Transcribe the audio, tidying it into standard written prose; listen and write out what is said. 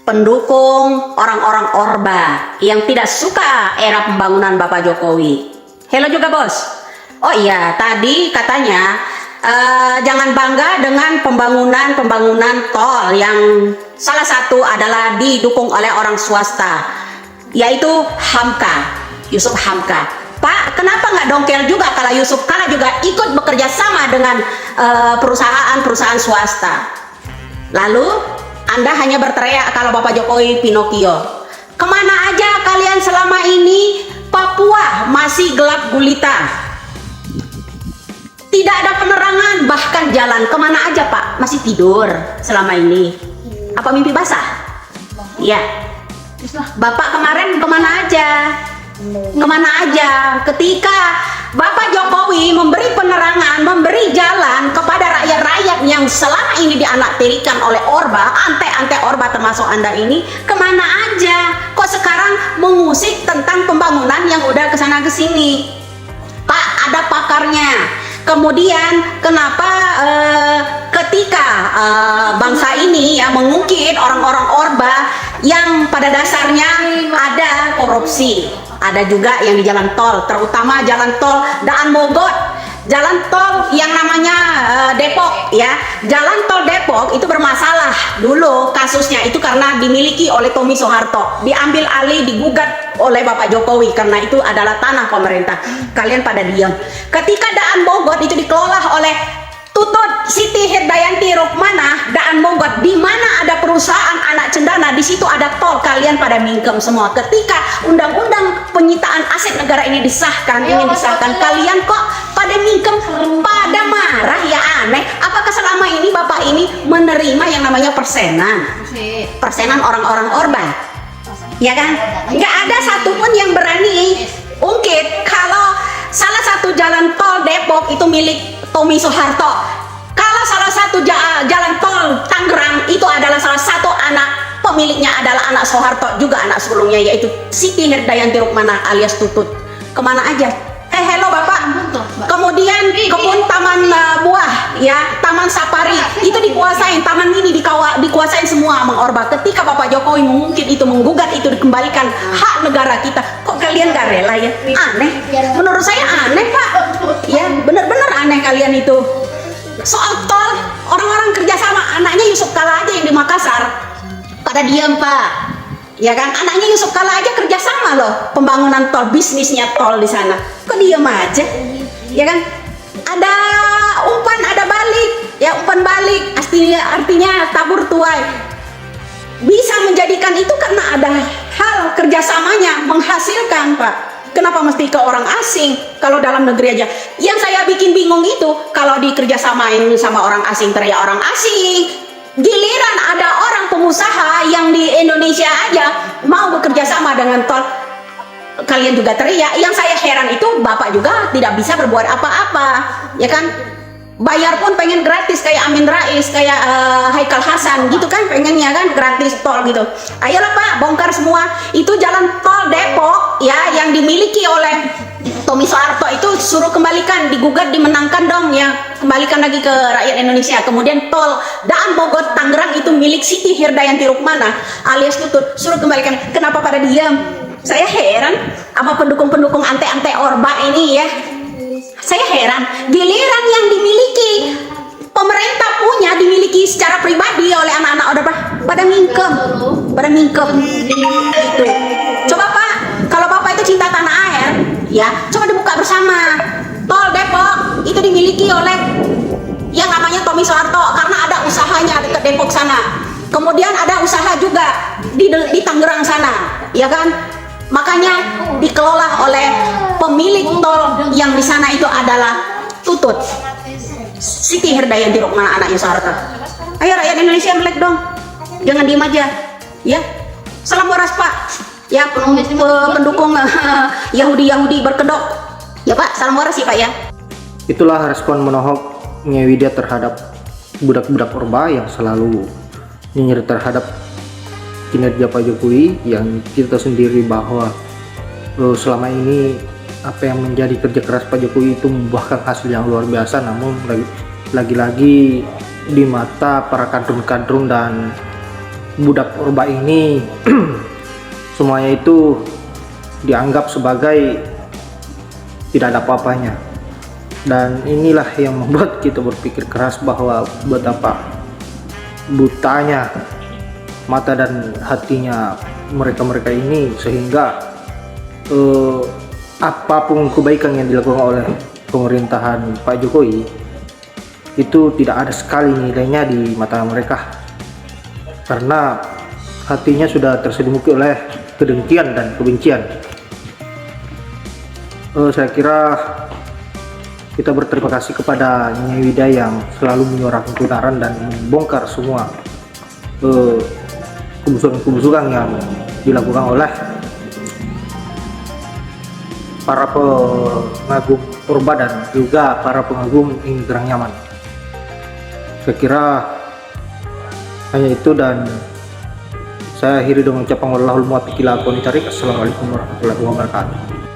pendukung orang-orang Orba yang tidak suka era pembangunan Bapak Jokowi. Halo juga bos. Oh iya, tadi katanya jangan bangga dengan pembangunan tol yang salah satu adalah didukung oleh orang swasta, yaitu Hamka, Yusuf Hamka. Pak, kenapa nggak dongkel juga kalau Yusuf Kala juga ikut bekerja sama dengan perusahaan-perusahaan swasta? Lalu Anda hanya berteriak kalau Bapak Jokowi Pinocchio. Kemana aja kalian selama ini? Papua masih gelap gulita. Tidak ada penerangan, bahkan jalan kemana aja Pak? Masih tidur selama ini. Apa mimpi basah? Ya. Bapak kemarin kemana aja? Kemana aja? Ketika Bapak Jokowi memberi penerangan, memberi jalan kepada rakyat-rakyat yang selama ini dianaktirikan oleh Orba, ante-ante Orba termasuk Anda ini, kemana aja? Kok sekarang mengusik tentang pembangunan yang udah kesana kesini? Pak, ada pakarnya. Kemudian kenapa ketika bangsa ini ya mengungkit orang-orang Orba yang pada dasarnya ada korupsi, ada juga yang di jalan tol, terutama jalan tol Daan Mogot, jalan tol yang namanya Depok ya. Jalan tol Depok itu bermasalah dulu kasusnya itu karena dimiliki oleh Tommy Soeharto, diambil alih, digugat oleh Bapak Jokowi karena itu adalah tanah pemerintah. Kalian pada diam. Ketika Daan Mogot itu dikelola oleh Tutut Siti Hirdayanti Rukmanah, Daan Mogot, di mana ada perusahaan anak cendana, di situ ada tol, kalian pada mingkem semua. Ketika undang-undang penyitaan aset negara ini disahkan, ingin disahkan, kalian kok pada mingkem, pada marah, ya aneh. Apakah selama ini Bapak ini menerima yang namanya persenan? Persenan orang-orang Orba? Ya kan? Nggak ada satupun yang berani ungkit kalau salah satu jalan tol Depok itu milik Tommy Soeharto. Kalau salah satu jalan tol Tangerang itu adalah salah satu anak pemiliknya adalah anak Soeharto, juga anak sulungnya yaitu Siti Hirdayanti Rukmanah alias Tutut. Kemana aja? Hello Bapak. Kemudian kebun taman buah ya, taman safari itu dikuasain, taman mini dikuasain semua Mang Orba. Ketika Bapak Jokowi mungkin itu menggugat itu dikembalikan hak negara kita, kok kalian gak rela ya? Aneh, menurut saya aneh Pak ya, bener-bener aneh kalian itu. Soal tol, orang-orang kerjasama, anaknya Yusuf Kala aja yang di Makassar pada diam Pak ya kan, anaknya Yusuf Kala aja kerjasama loh pembangunan tol, bisnisnya tol di sana, kok diam aja ya kan? Ada umpan ada balik ya, umpan balik artinya tabur tuai. Bisa menjadikan itu karena ada hal kerjasamanya menghasilkan Pak. Kenapa mesti ke orang asing kalau dalam negeri aja? Yang saya bikin bingung itu kalau dikerjasamain sama orang asing, teriak orang asing, giliran ada orang pengusaha yang di Indonesia aja mau bekerja sama dengan tol, kalian juga teriak. Yang saya heran itu Bapak juga tidak bisa berbuat apa-apa ya kan? Bayar pun pengen gratis kayak Amin Rais, kayak Haikal Hasan gitu kan, pengennya kan gratis tol gitu. Ayolah Pak, bongkar semua itu jalan tol Depok ya yang dimiliki oleh Tommy Soeharto itu, suruh kembalikan, digugat, dimenangkan dong ya, kembalikan lagi ke rakyat Indonesia. Kemudian tol Daan Mogot Tangerang itu milik Siti Hirdayanti Rukmanah alias Tutut, suruh kembalikan. Kenapa pada diam? Saya heran sama pendukung-pendukung ante-ante Orba ini ya. Saya heran, giliran yang dimiliki pemerintah punya, dimiliki secara pribadi oleh anak-anak Orba, pada mingkem gitu. Coba Pak, kalau Bapak itu cinta tanah air ya, coba dibuka bersama. Tol Depok itu dimiliki oleh yang namanya Tommy Soeharto karena ada usahanya dekat Depok sana. Kemudian ada usaha juga di Tangerang sana, ya kan? Makanya dikelola oleh pemilik tol yang di sana itu adalah Tutut Siti Hirdayanti Rukmanah, anaknya Soeharto. Ayo rakyat Indonesia melek dong, jangan diem aja ya. Salam waras Pak ya, pendukung Yahudi berkedok ya Pak, salam waras sih Pak ya. Itulah respon menohoknya Widya terhadap budak-budak Orba yang selalu nyinyir terhadap kinerja Pak Jokowi, yang kita sendiri bahwa selama ini apa yang menjadi kerja keras Pak Jokowi itu membuahkan hasil yang luar biasa, namun lagi-lagi di mata para kadrun-kadrun dan budak purba ini semuanya itu dianggap sebagai tidak ada apa-apanya. Dan inilah yang membuat kita berpikir keras bahwa betapa butanya mata dan hatinya mereka-mereka ini, sehingga apapun kebaikan yang dilakukan oleh pemerintahan Pak Jokowi itu tidak ada sekali nilainya di mata mereka, karena hatinya sudah terselimuti oleh kedengkian dan kebencian. Saya kira kita berterima kasih kepada Nyai Wida yang selalu menyuarakan kebenaran dan membongkar semua kebusukan-kebusukan yang dilakukan oleh para pengagum purba dan juga para pengagum Indrang Nyaman. Saya kira hanya itu, dan saya akhiri dengan ucapan wallahul muwaffiq ila aqwamit thoriq. Assalamualaikum warahmatullahi wabarakatuh.